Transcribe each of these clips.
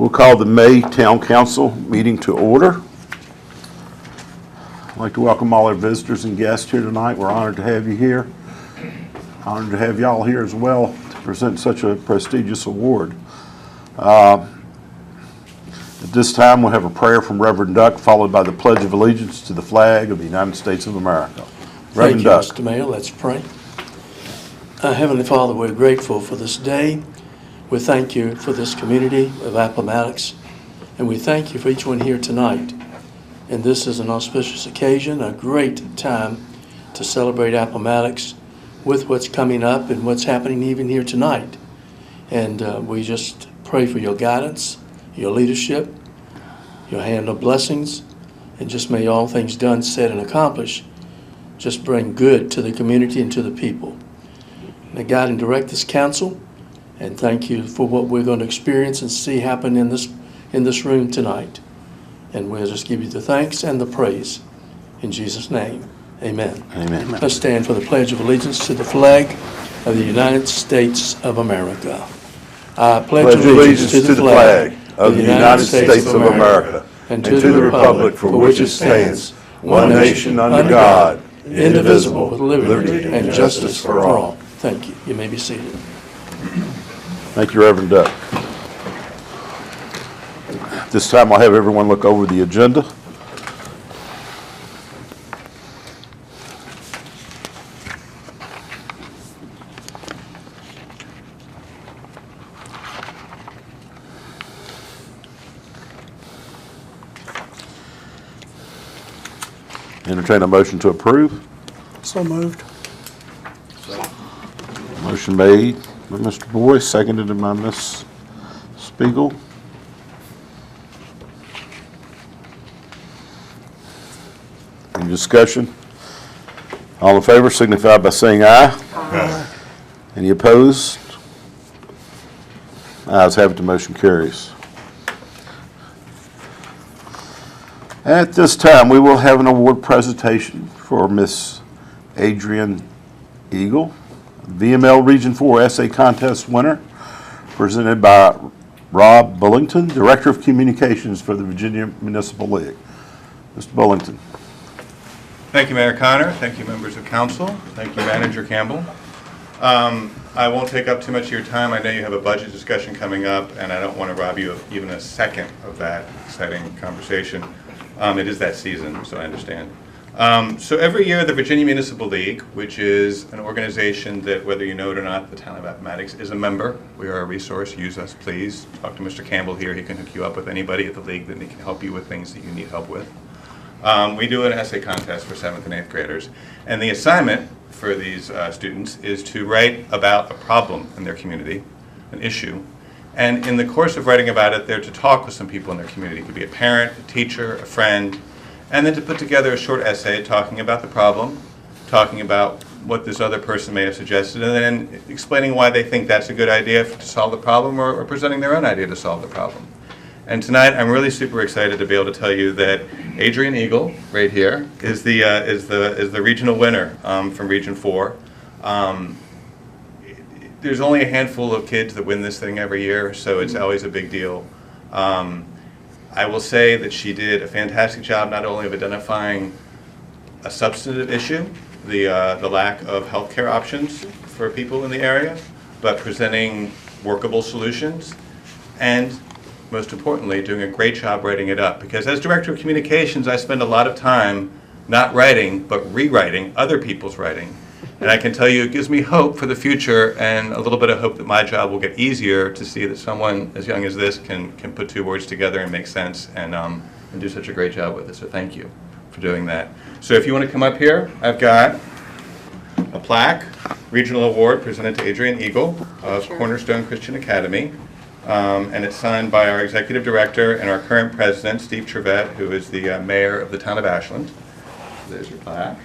We'll call the May Town Council meeting to order. I'd like to welcome all our visitors and guests here tonight. We're honored to have you here. Honored to have y'all here as well to present such a prestigious award. At this time, we'll have a prayer from Reverend Duck, followed by the Pledge of Allegiance to the flag of the United States of America. Reverend Duck. Thank you, Mr. Mayor. Let's pray. Heavenly Father, we're grateful for this day. We thank you for this community of Appomattox, and we thank you for each one here tonight. And this is an auspicious occasion, a great time to celebrate Appomattox with what's coming up and what's happening even here tonight. And we just pray for your guidance, your leadership, your hand of blessings, and just may all things done, said, and accomplished just bring good to the community and to the people. May guide and direct this council, and thank you for what we're going to experience and see happen in this room tonight. And we'll just give you the thanks and the praise. In Jesus' name, amen. Amen. Let's stand for the Pledge of Allegiance to the flag of the United States of America. I pledge allegiance to the flag of the United States of America and to the republic for which it stands, one nation under God, indivisible, with liberty and justice for all. Thank you. You may be seated. Thank you, Reverend Duck. This time I'll have everyone look over the agenda. Entertain a motion to approve. So moved. Motion made by Mr. Boyce, seconded by Ms. Spiegel. Any discussion? All in favor signify by saying aye. Aye. Any opposed? Ayes have it, the motion carries. At this time, we will have an award presentation for Miss Adrian Eagle, VML Region 4 Essay Contest winner, presented by Rob Bullington, Director of Communications for the Virginia Municipal League. Mr. Bullington. Thank you, Mayor Connor. Thank you, members of council. Thank you, Manager Campbell. I won't take up too much of your time. I know you have a budget discussion coming up, and I don't want to rob you of even a second of that exciting conversation. It is that season, so I understand. So every year, the Virginia Municipal League, which is an organization that, whether you know it or not, the town of Appomattox is a member. We are a resource. Use us, please. Talk to Mr. Campbell here. He can hook you up with anybody at the league that can help you with things that you need help with. We do an essay contest for 7th and 8th graders. And the assignment for these students is to write about a problem in their community, an issue. And in the course of writing about it, they're to talk with some people in their community. It could be a parent, a teacher, a friend, and then to put together a short essay talking about the problem, talking about what this other person may have suggested, and then explaining why they think that's a good idea to solve the problem, or presenting their own idea to solve the problem. And tonight, I'm really super excited to be able to tell you that Adrian Eagle, right here, is the regional winner from Region 4. There's only a handful of kids that win this thing every year, so it's always a big deal. I will say that she did a fantastic job not only of identifying a substantive issue, the lack of healthcare options for people in the area, but presenting workable solutions, and most importantly, doing a great job writing it up. Because as Director of Communications, I spend a lot of time not writing, but rewriting other people's writing. And I can tell you it gives me hope for the future, and a little bit of hope that my job will get easier to see that someone as young as this can put two words together and make sense, and do such a great job with it. So thank you for doing that. So if you want to come up here, I've got a plaque, regional award presented to Adrian Eagle of Cornerstone Christian Academy. And it's signed by our executive director and our current president, Steve Trevette, who is the mayor of the town of Ashland. There's your plaque.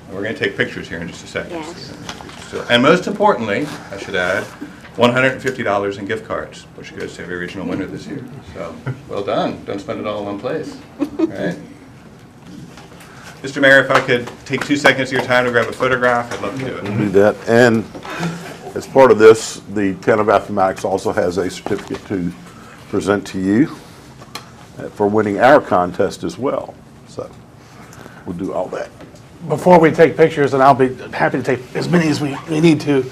And we're going to take pictures here in just a second. Yes. And most importantly, I should add, $150 in gift cards, which goes to every regional winner this year. So, well done. Don't spend it all in one place. Right? Mr. Mayor, if I could take 2 seconds of your time to grab a photograph, I'd love to do it. Do that. And as part of this, the town of Appomattox also has a certificate to present to you for winning our contest as well. So we'll do all that. Before we take pictures, and I'll be happy to take as many as we need to,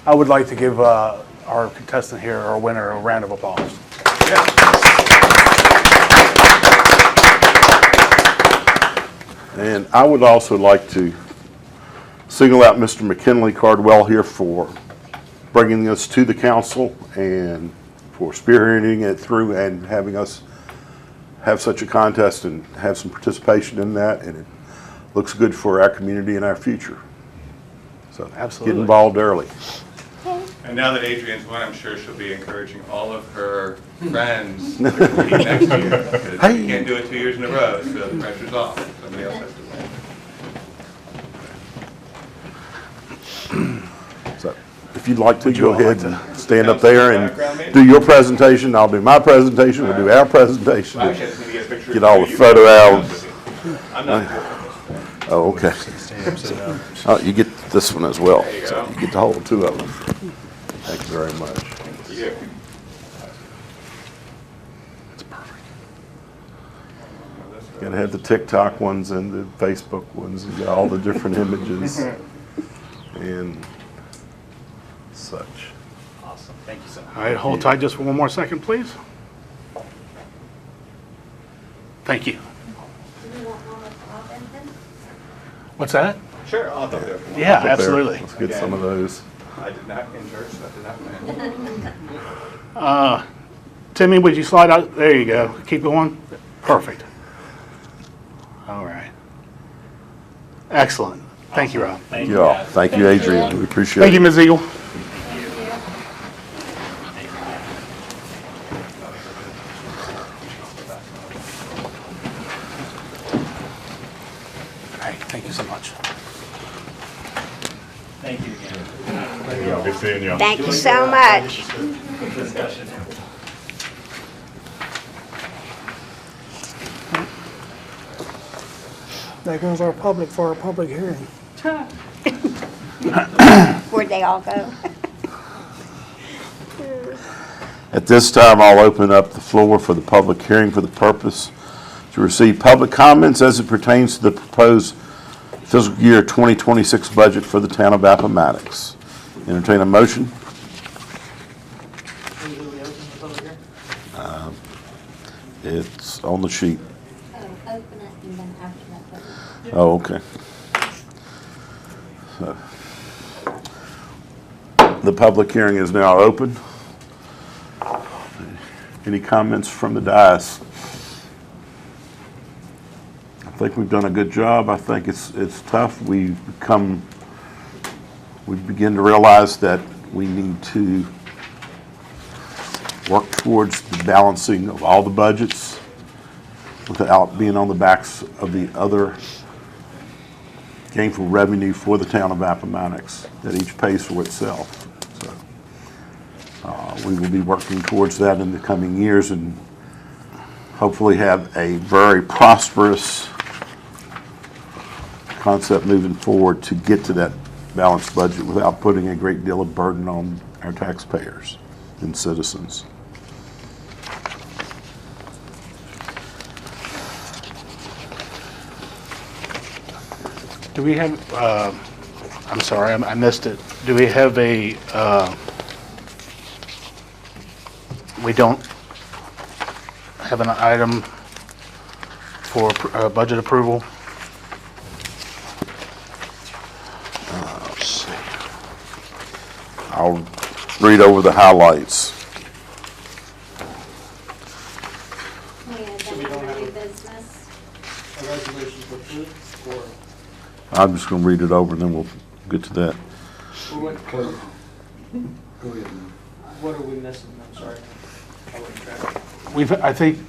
I would like to give our contestant here, our winner, a round of applause. And I would also like to single out Mr. McKinley Cardwell here for bringing us to the council and for spearheading it through and having us have such a contest and have some participation in that. And it looks good for our community and our future. So Absolutely. get involved early. And now that Adrian's won, I'm sure she'll be encouraging all of her friends to compete next year. Because Hey. you can't do it 2 years in a row, so the pressure's off. Somebody else has to win. So if you'd like to, Would you go all ahead like and stand up there Background, and maybe? do your presentation. I'll do my presentation. We'll do our presentation. Well, actually, I just need to get a picture Get of all you. the photo out. I'm not good. Oh, okay. Oh, you get this one as well. There you So go. you get to hold two of them. Thank you very much. Yeah. Got to have the TikTok ones and the Facebook ones and get all the different images and such. Awesome, thank you so much. All right, hold tight just for one more second, please. Thank you. Do you want one with Robin then? What's that? Sure, I'll go there. Yeah, Up there. absolutely. Let's get some of those. I did not, in church, I did not win. Timmy, would you slide out? There you go. Keep going. Perfect. All right. Excellent. Thank you, Rob. Thank You all. guys. Thank you, Adrian. We appreciate Thank you, it. Ms. Eagle. All right, thank you so much. Thank you again. Good seeing you. Thank you so much. Discussion. There goes our public for our public hearing. Where'd they all go? At this time, I'll open up the floor for the public hearing for the purpose to receive public comments as it pertains to the proposed fiscal year 2026 budget for the town of Appomattox. Entertain a motion. It's on the sheet. Open it and then after that. Oh, okay. So, the public hearing is now open. Any comments from the dais? I think we've done a good job. I think it's tough. We begin to realize that we need to work towards the balancing of all the budgets without being on the backs of the other gainful revenue for the town of Appomattox that each pays for itself. So we will be working towards that in the coming years and hopefully have a very prosperous concept moving forward to get to that balanced budget without putting a great deal of burden on our taxpayers and citizens. Do we have, I'm sorry, I missed it. Do we have a, we don't have an item for budget approval? Let's see. I'll read over the highlights. We had done new business. I'm just going to read it over and then we'll get to that. What are we missing? I'm sorry. I wasn't tracking. I think,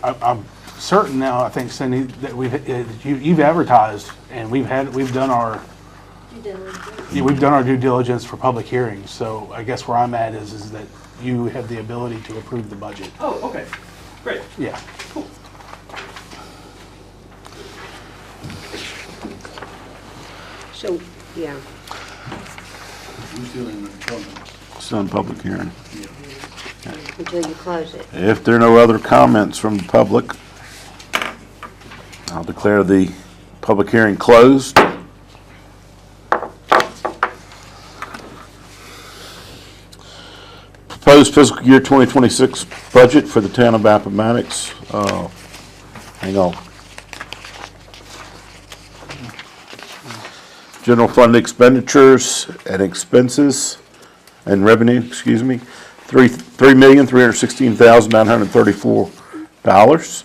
I'm certain now, I think Cindy, that you've advertised and we've done our, Due diligence. we've done our due diligence for public hearings. So I guess where I'm at is that you have the ability to approve the budget. Oh, okay, great. Yeah. So, yeah, It's on public hearing. until you close it. If there are no other comments from the public, I'll declare the public hearing closed. Proposed fiscal year 2026 budget for the town of Appomattox. Hang on. General fund expenditures and expenses and revenue, $3,316,934.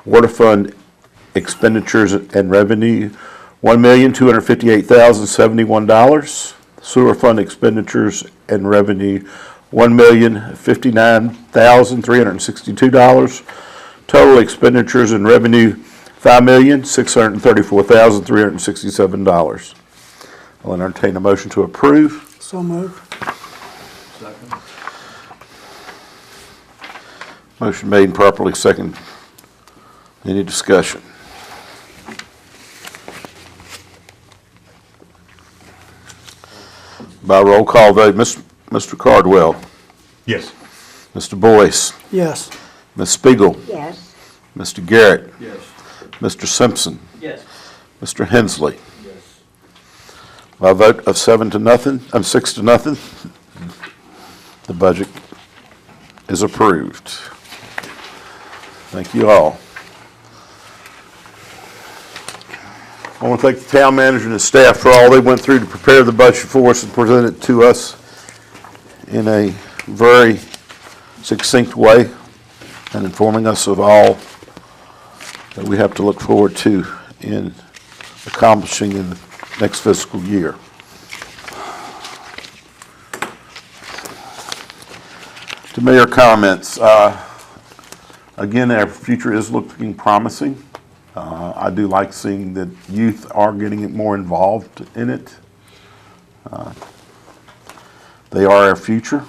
Water fund expenditures and revenue, $1,258,071. Sewer fund expenditures and revenue, $1,059,362. Total expenditures and revenue, $5,634,367. I'll entertain a motion to approve. So moved. Motion made and properly second. Any discussion? By roll call vote, Mr. Cardwell, Yes. Mr. Boyce, Yes. Ms. Spiegel, Yes. Mr. Garrett, Yes. Mr. Simpson, Yes. Mr. Hensley. Yes. By a vote of 6 to nothing, the budget is approved. Thank you all. I want to thank the town manager and his staff for all they went through to prepare the budget for us and present it to us in a very succinct way and informing us of all that we have to look forward to in accomplishing in the next fiscal year. To mayor comments, again, our future is looking promising. I do like seeing that youth are getting more involved in it. They are our future.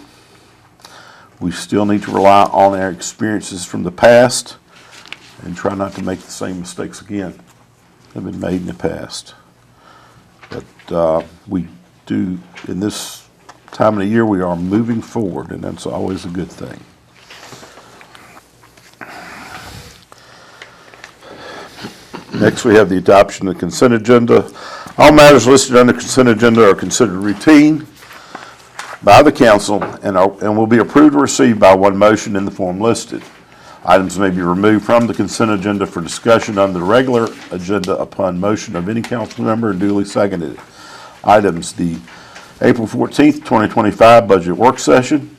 We still need to rely on our experiences from the past and try not to make the same mistakes again that have been made in the past. But we do, in this time of the year, we are moving forward, and that's always a good thing. Next, we have the adoption of the consent agenda. All matters listed on the consent agenda are considered routine by the council and will be approved or received by one motion in the form listed. Items may be removed from the consent agenda for discussion on the regular agenda upon motion of any council member and duly seconded. Items: the April 14th, 2025 budget work session,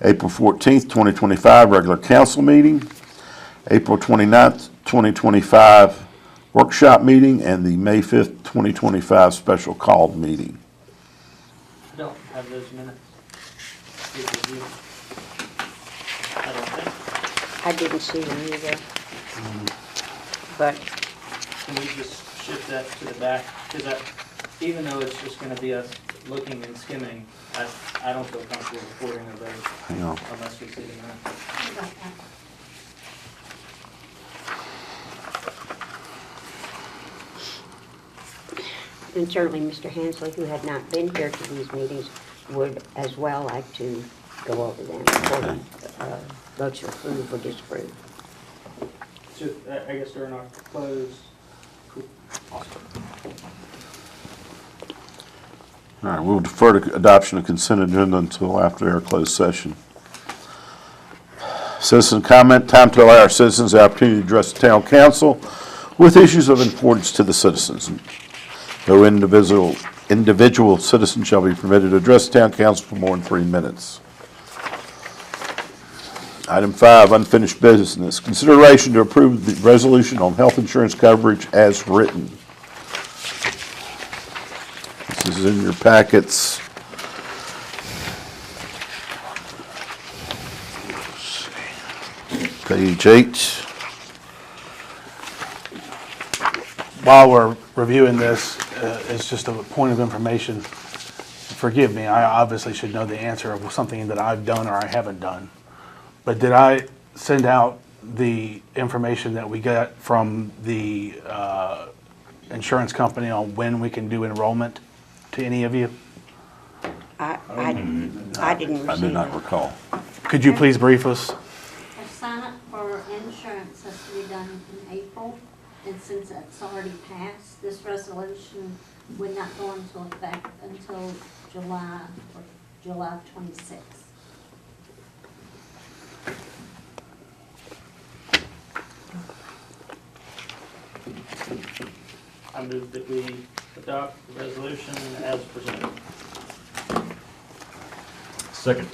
April 14th, 2025 regular council meeting, April 29th, 2025 workshop meeting, and the May 5th, 2025 special called meeting. I don't have those minutes. Did you? I don't think. I didn't see them either. But Can we just shift that to the back? Because even though it's just going to be us looking and skimming, I don't feel comfortable reporting of those Hang on. unless we see the minutes. and certainly Mr. Hensley, who had not been here to these meetings, would as well like to go over them for votes to approve or disapprove. So I guess during our close. All right, we'll defer to adoption of consent agenda until after our closed session. Citizen comment, time to allow our citizens the opportunity to address the town council with issues of importance to the citizens. No individual citizen shall be permitted to address the town council for more than 3 minutes. Item 5, unfinished business. Consideration to approve the resolution on health insurance coverage as written. This is in your packets. Page 8. While we're reviewing this, it's just a point of information. Forgive me, I obviously should know the answer of something that I've done or I haven't done. But did I send out the information that we got from the insurance company on when we can do enrollment to any of you? I didn't I do receive not it. recall. Could you please brief us? A sign up for insurance has to be done in April, and since it's already passed, this resolution would not go into effect until July 26th. I move that we adopt the resolution as presented. Second.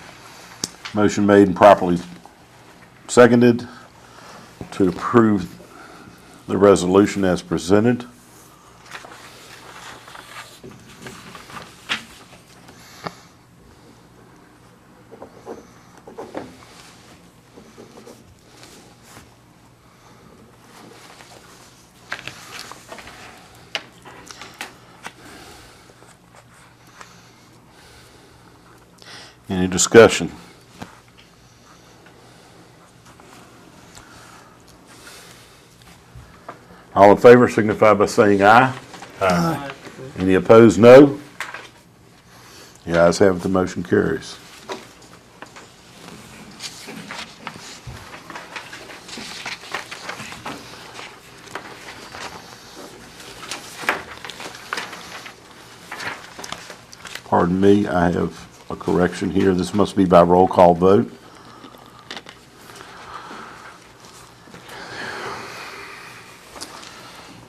Motion made and properly seconded to approve the resolution as presented. Any discussion? All in favor signify by saying aye. Any opposed, no. The ayes have it, the motion carries. Pardon me, I have a correction here. This must be by roll call vote.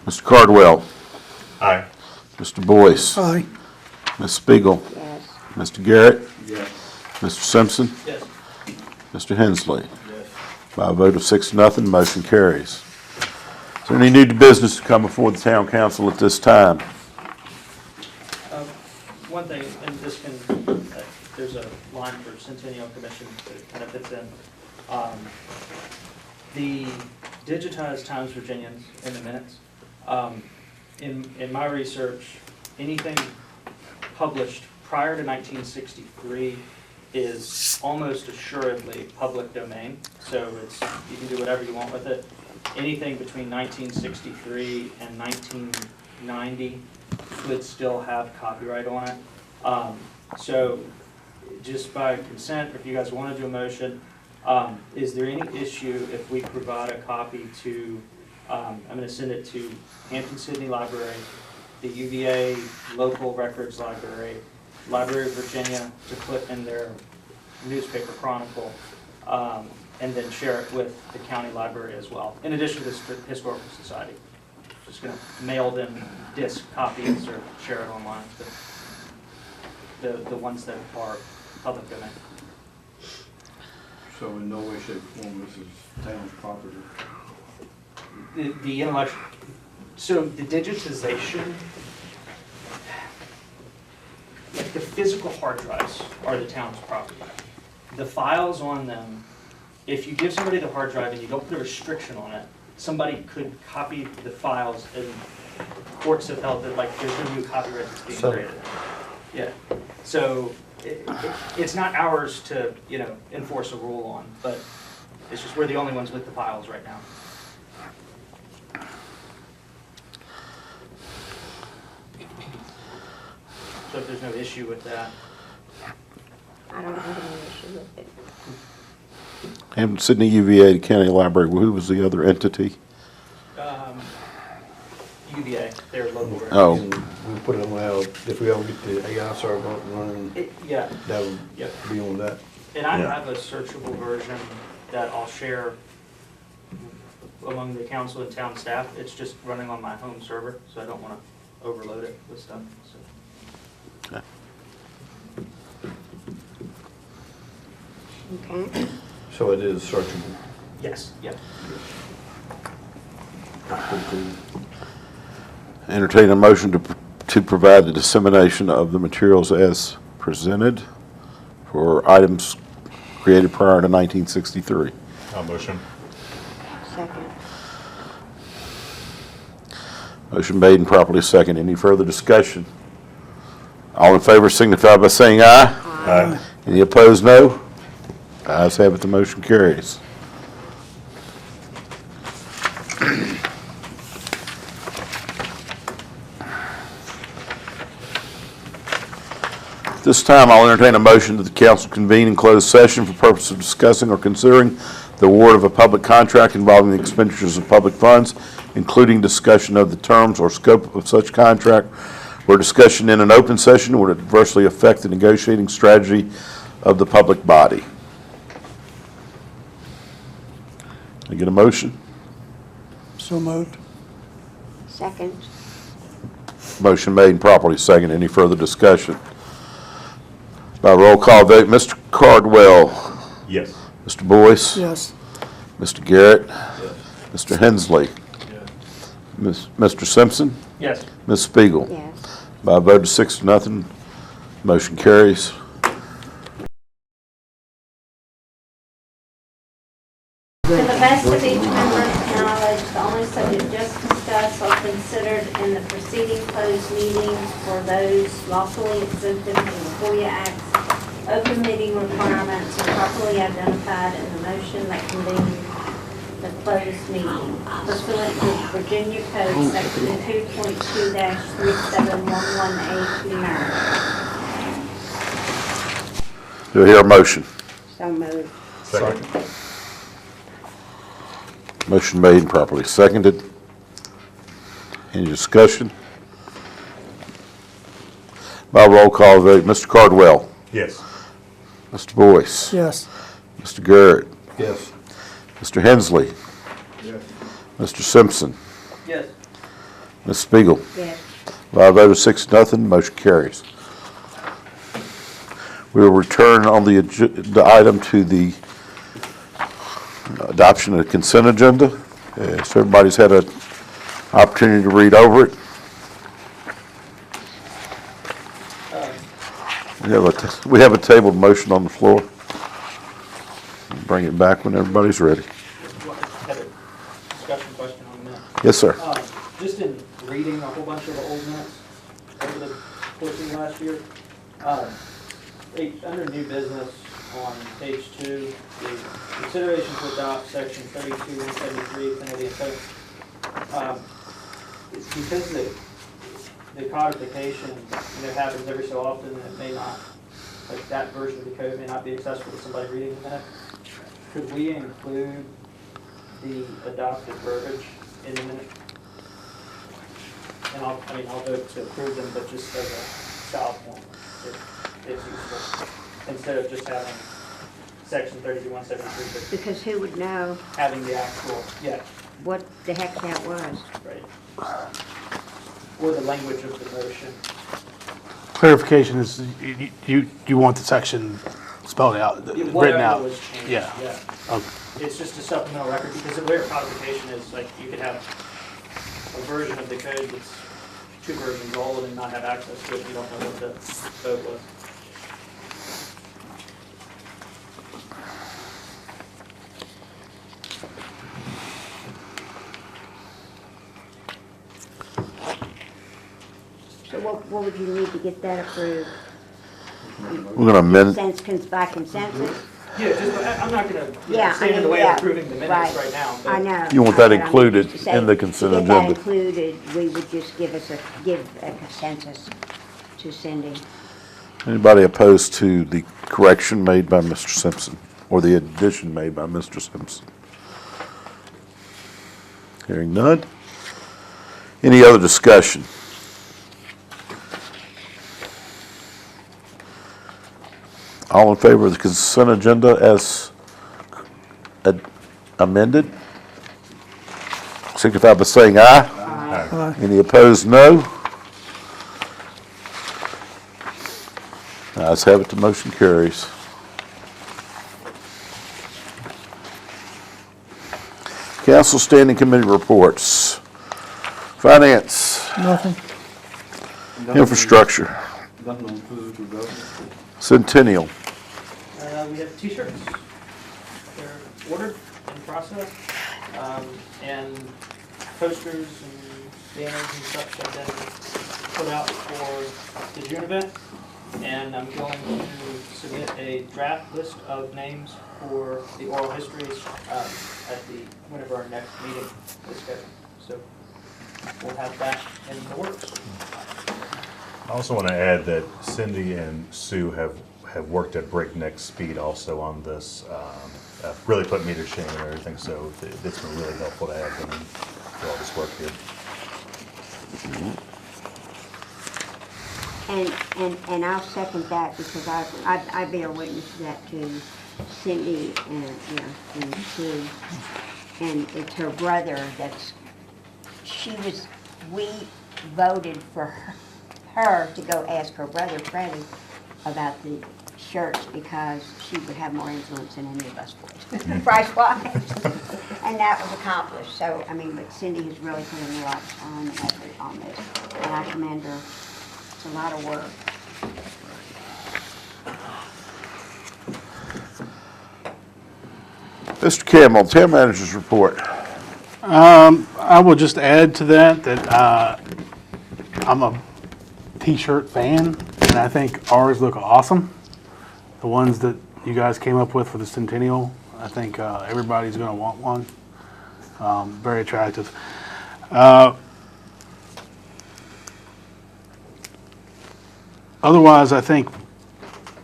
Mr. Cardwell. Aye. Mr. Boyce. Aye. Ms. Spiegel. Yes. Mr. Garrett. Yes. Mr. Simpson. Yes. Mr. Hensley. Yes. By a vote of 6-0, motion carries. Is there any new business to come before the town council at this time? One thing, and this can, there's a line for Centennial Commission that kind of fits in. The digitized Times Virginians in the minutes. In my research, anything published prior to 1963 is almost assuredly public domain. So it's, you can do whatever you want with it. Anything between 1963 and 1990 would still have copyright on it. So just by consent, if you guys want to do a motion, is there any issue if we provide a copy to, I'm going to send it to Hampton-Sydney Library, the UVA Local Records Library, Library of Virginia, to put in their newspaper chronicle, and then share it with the county library as well, in addition to the Historical Society. Just going to mail them disc copies or share it online, the ones that are public domain. So in no way, shape, or form, this is town's property. The intellectual, so the digitization, like the physical hard drives are the town's property. The files on them, if you give somebody the hard drive and you don't put a restriction on it, somebody could copy the files, and courts have held that like there's no new copyright that's being created. Yeah, so it's not ours to, you know, enforce a rule on, but it's just we're the only ones with the files right now. So if there's no issue with that. I don't have any issue with it. Hampton-Sydney UVA County Library, who was the other entity? UVA, they're local. Oh. And we put it on, well, if we ever get the AI server up and running, Yeah, that would Yep. be on that. and I Yeah. have a searchable version that I'll share among the council and town staff. It's just running on my home server, so I don't want to overload it with stuff, so. Okay. So it is searchable. Yes, yeah. That's pretty cool. Entertain a motion to provide the dissemination of the materials as presented for items created prior to 1963. Motion. Second. Motion made and properly second. Any further discussion? All in favor signify by saying aye. Aye. Any opposed, no. Ayes have it, the motion carries. This time, I'll entertain a motion that the council convene in closed session for purpose of discussing or considering the award of a public contract involving the expenditures of public funds, including discussion of the terms or scope of such contract, where discussion in an open session would adversely affect the negotiating strategy of the public body. I get a motion? So moved. Second. Motion made and properly second. Any further discussion? By roll call vote, Mr. Cardwell. Yes. Mr. Boyce. Yes. Mr. Garrett. Mr. Hensley. Mr. Simpson. Yes. Ms. Spiegel. Yes. By a vote of 6-0, motion carries. To the best of each member's knowledge, the only subject just discussed or considered in the preceding closed meeting for those lawfully exempted from the FOIA Act's open meeting requirements are properly identified in the motion that convened the closed meeting pursuant to Virginia Code Section 2.2-3711A to be known. Do I hear a motion? So moved. Second. Motion made and properly seconded. Any discussion? By roll call vote, Mr. Cardwell. Yes. Mr. Boyce. Yes. Mr. Garrett. Yes. Mr. Hensley. Yes. Mr. Simpson. Yes. Ms. Spiegel. Yes. By a vote of 6-0, motion carries. We will return on the item to the adoption of the consent agenda. So everybody's had an opportunity to read over it. We have a tabled motion on the floor. Bring it back when everybody's ready. Had a discussion question on that. Yes, sir. Just in reading a whole bunch of the old minutes over the course of the last year, under new business on page 2, the consideration to adopt section 32-173, penalty and code. Because the codification, happens every so often, and it may not, like that version of the code may not be accessible to somebody reading the minute. Could we include the adopted verbiage in the minute? And I'll vote to approve them, but just as a style point, if it's useful, instead of just having section 32-173, Because who would know but having the actual, what the heck that was? right. Or the language of the motion. Clarification is, you want the section spelled out, written Whatever out? was changed, Yeah. Okay. It's just a supplemental record, because the way our codification is, like, you could have a version of the code that's 2 versions old and not have access to it, you don't know what the code was. So what would you need to get that approved? We're going to amend, By consensus? Yeah, just, I'm not gonna Yeah, I stand in the mean, way yeah, of approving the minutes right. right now, but. I know. You want that but I'm included just saying, in the consent To get that agenda. included, we would just give a consensus to Cindy. anybody opposed to the correction made by Mr. Simpson or the addition made by Mr. Simpson? Hearing none. Any other discussion? All in favor of the consent agenda as amended? Signify by saying aye. Aye. Any opposed, no. Ayes have it, the motion carries. Council Standing Committee reports. Finance, Nothing. Infrastructure, Nothing on food or government. Centennial, We have t-shirts. They're ordered and processed, and posters and banners and such have been put out for the June event. And I'm going to submit a draft list of names for the oral histories whenever our next meeting is scheduled. So we'll have that in the works. I also want to add that Cindy and Sue have worked at breakneck speed also on this. Really put me to shame and everything, so it's been really helpful to have them do all this work here. And I'll second that because I bear witness to that too. Cindy and Sue, and it's her brother we voted for her to go ask her brother Freddie about the shirts because she would have more influence than any of us would, price-wise. And that was accomplished. So, I mean, but Cindy has really put in a lot of time and effort on this, and I commend her. It's a lot of work. Mr. Campbell, Town Manager's report. I will just add to that I'm a t-shirt fan, and I think ours look awesome. The ones that you guys came up with for the Centennial, I think everybody's going to want one. Very attractive. Otherwise, I think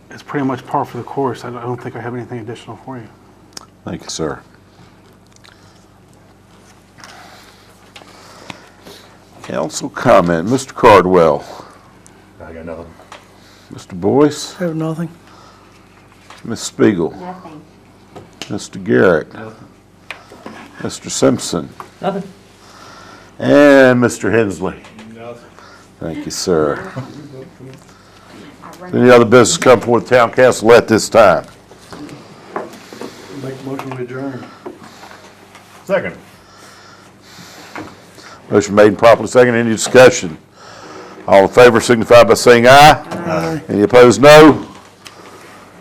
it's pretty much par for the course. I don't think I have anything additional for you. Thank you, sir. Council comment, Mr. Cardwell, I got nothing. Mr. Boyce, I have nothing. Ms. Spiegel, Nothing. Mr. Garrett, Mr. Simpson, Nothing. and Mr. Hensley. Nothing. Thank you, sir. Any other business come before the town council at this time? Make a motion to adjourn. Second. Motion made and properly second. Any discussion? All in favor signify by saying aye. Aye. Any opposed, no.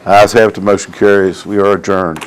Ayes have it, the motion carries. We are adjourned.